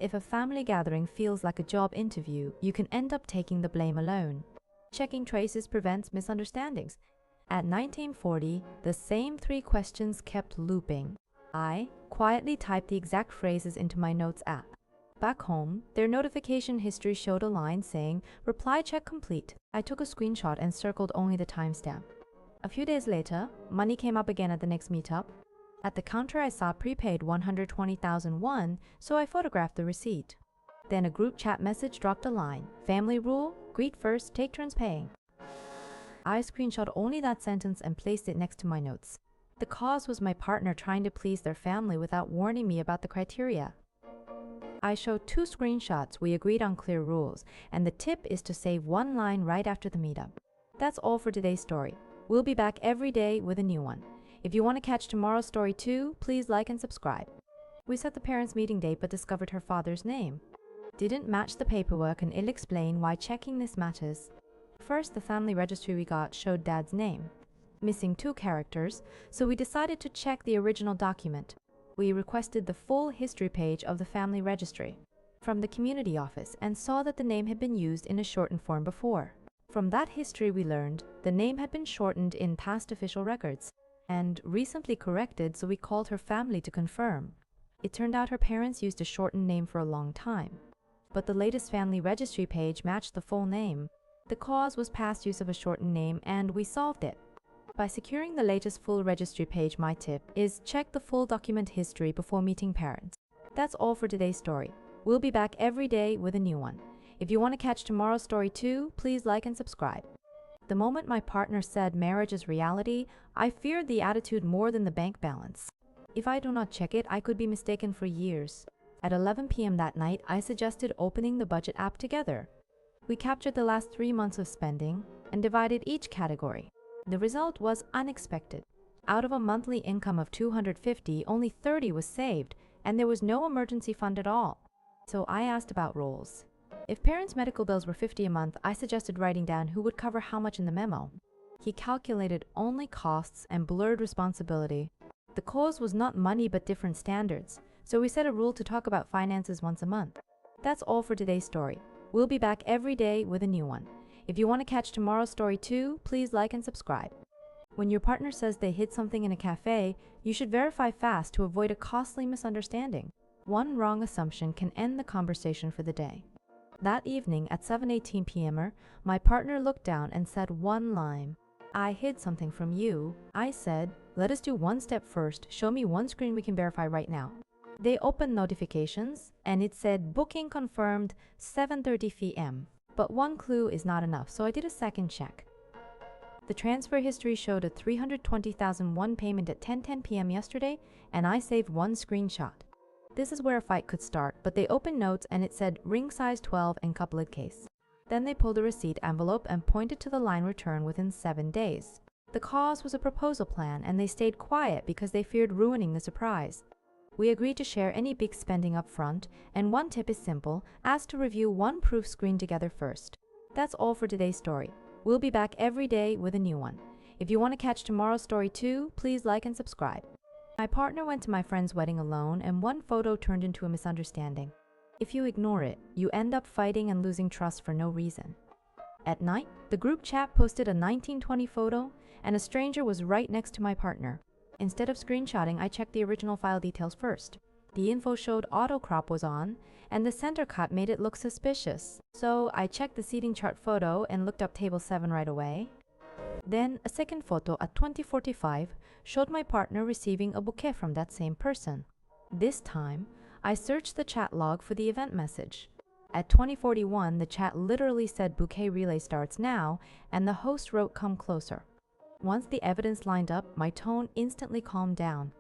if a family gathering feels like a job interview, you can end up taking the blame alone. Checking traces prevents misunderstandings. At 1940, the same 3 questions kept looping. I quietly typed the exact phrases into my notes app. Back home, their notification history showed a line saying, "Reply check complete." I took a screenshot and circled only the timestamp. A few days later, money came up again at the next meetup. At the counter, I saw prepaid 120,000 won, so I photographed the receipt. Then a group chat message dropped a line, "Family rule, greet first, take turns paying." I screenshot only that sentence and placed it next to my notes. The cause was my partner trying to please their family without warning me about the criteria. I showed 2 screenshots. We agreed on clear rules, and the tip is to save 1 line right after the meetup. That's all for today's story. We'll be back every day with a new one. If you want to catch tomorrow's story too, please like and subscribe. We set the parents' meeting date but discovered her father's name didn't match the paperwork, and I'll explain why checking this matters. First, the family registry we got showed Dad's name, missing 2 characters, so we decided to check the original document. We requested the full history page of the family registry from the community office and saw that the name had been used in a shortened form before. From that history, we learned the name had been shortened in past official records and recently corrected, so we called her family to confirm. It turned out her parents used a shortened name for a long time, but the latest family registry page matched the full name. The cause was past use of a shortened name, and we solved it. By securing the latest full registry page, my tip is check the full document history before meeting parents. That's all for today's story. We'll be back every day with a new one. If you want to catch tomorrow's story too, please like and subscribe. The moment my partner said marriage is reality, I feared the attitude more than the bank balance. If I do not check it, I could be mistaken for years. At 11 p.m. that night, I suggested opening the budget app together. We captured the last 3 months of spending and divided each category. The result was unexpected. Out of a monthly income of 250, only 30 was saved, and there was no emergency fund at all. So I asked about roles. If parents' medical bills were 50 a month, I suggested writing down who would cover how much in the memo. He calculated only costs and blurred responsibility. The cause was not money but different standards, so we set a rule to talk about finances once a month. That's all for today's story. We'll be back every day with a new one. If you want to catch tomorrow's story too, please like and subscribe. When your partner says they hid something in a cafe, you should verify fast to avoid a costly misunderstanding. One wrong assumption can end the conversation for the day. That evening at 7:18 p.m., my partner looked down and said one line, "I hid something from you." I said, "Let us do one step first. Show me one screen we can verify right now." They opened notifications and it said booking confirmed 7:30 p.m. But one clue is not enough, so I did a second check. The transfer history showed a 320,000 won payment at 10:10 p.m. yesterday, and I saved one screenshot. This is where a fight could start, but they opened notes and it said ring size 12 and couplet case. Then they pulled a receipt envelope and pointed to the line return within 7 days. The cause was a proposal plan, and they stayed quiet because they feared ruining the surprise. We agreed to share any big spending up front, and one tip is simple: ask to review one proof screen together first. That's all for today's story. We'll be back every day with a new one. If you want to catch tomorrow's story too, please like and subscribe. My partner went to my friend's wedding alone, and one photo turned into a misunderstanding. If you ignore it, you end up fighting and losing trust for no reason. At night, the group chat posted a 1920 photo, and a stranger was right next to my partner. Instead of screenshotting, I checked the original file details first. The info showed auto crop was on, and the center cut made it look suspicious. So I checked the seating chart photo and looked up table 7 right away. Then a second photo at 20:45 showed my partner receiving a bouquet from that same person. This time, I searched the chat log for the event message. At 20:41, the chat literally said bouquet relay starts now, and the host wrote come closer. Once the evidence lined up, my tone instantly calmed down.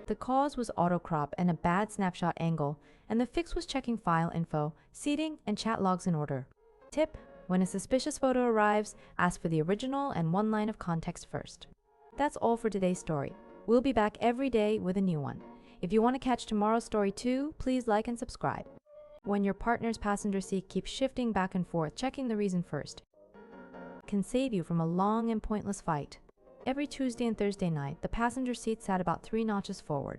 The cause was autocrop and a bad snapshot angle, and the fix was checking file info, seating, and chat logs in order. Tip: when a suspicious photo arrives, ask for the original and one line of context first. That's all for today's story. We'll be back every day with a new one. If you want to catch tomorrow's story too, please like and subscribe. When your partner's passenger seat keeps shifting back and forth, checking the reason first can save you from a long and pointless fight. Every Tuesday and Thursday night, the passenger seat sat about 3 notches forward.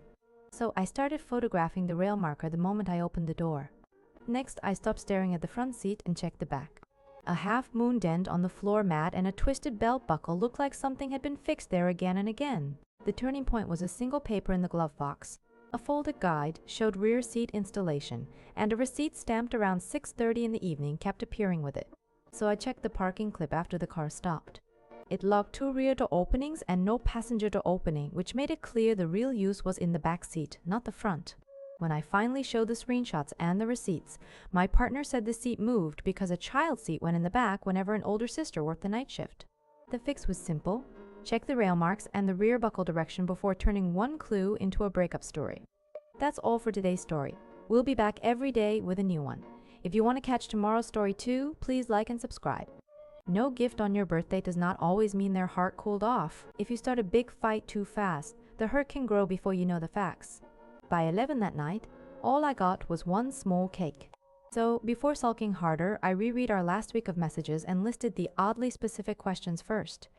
So I started photographing the rail marker the moment I opened the door. Next, I stopped staring at the front seat and checked the back. A half-moon dent on the floor mat and a twisted belt buckle looked like something had been fixed there again and again. The turning point was a single paper in the glove box. A folded guide showed rear seat installation, and a receipt stamped around 6:30 in the evening kept appearing with it. So I checked the parking clip after the car stopped. It logged 2 rear door openings and no passenger door opening, which made it clear the real use was in the back seat, not the front. When I finally showed the screenshots and the receipts, my partner said the seat moved because a child seat went in the back whenever an older sister worked the night shift. The fix was simple. Check the rail marks and the rear buckle direction before turning one clue into a breakup story. That's all for today's story. We'll be back every day with a new one. If you want to catch tomorrow's story too, please like and subscribe. No gift on your birthday does not always mean their heart cooled off. If you start a big fight too fast, the hurt can grow before you know the facts. By 11 that night, all I got was one small cake. So, before sulking harder, I reread our last week of messages and listed the oddly specific questions first.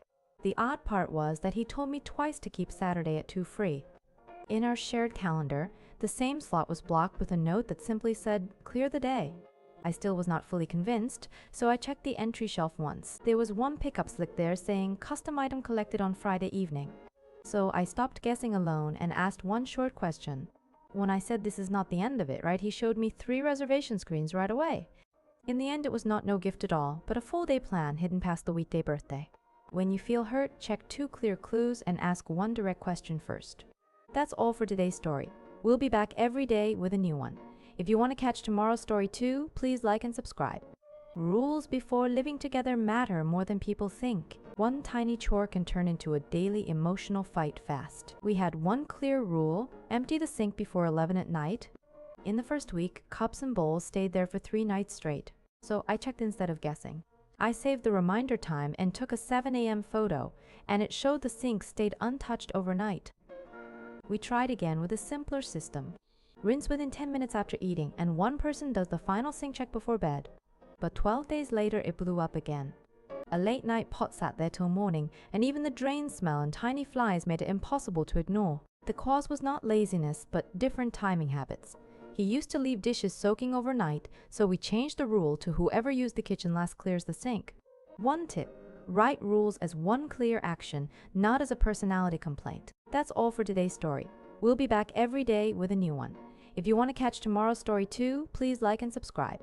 The odd part was that he told me twice to keep Saturday at 2 free. In our shared calendar, the same slot was blocked with a note that simply said, "Clear the day." I still was not fully convinced, so I checked the entry shelf once. There was one pickup slip there saying, "Custom item collected on Friday evening." So I stopped guessing alone and asked one short question. When I said this is not the end of it, right, he showed me 3 reservation screens right away. In the end, it was not no gift at all, but a full day plan hidden past the weekday birthday. When you feel hurt, check 2 clear clues and ask one direct question first. That's all for today's story. We'll be back every day with a new one. If you want to catch tomorrow's story too, please like and subscribe. Rules before living together matter more than people think. One tiny chore can turn into a daily emotional fight fast. We had one clear rule: empty the sink before 11 at night. In the first week, cups and bowls stayed there for 3 nights straight, so I checked instead of guessing. I saved the reminder time and took a 7 a.m. photo, and it showed the sink stayed untouched overnight. We tried again with a simpler system. Rinse within 10 minutes after eating, and one person does the final sink check before bed. But 12 days later, it blew up again. A late night pot sat there till morning, and even the drain smell and tiny flies made it impossible to ignore. The cause was not laziness, but different timing habits. He used to leave dishes soaking overnight, so we changed the rule to whoever used the kitchen last clears the sink. One tip: write rules as one clear action, not as a personality complaint. That's all for today's story. We'll be back every day with a new one. If you want to catch tomorrow's story too, please like and subscribe.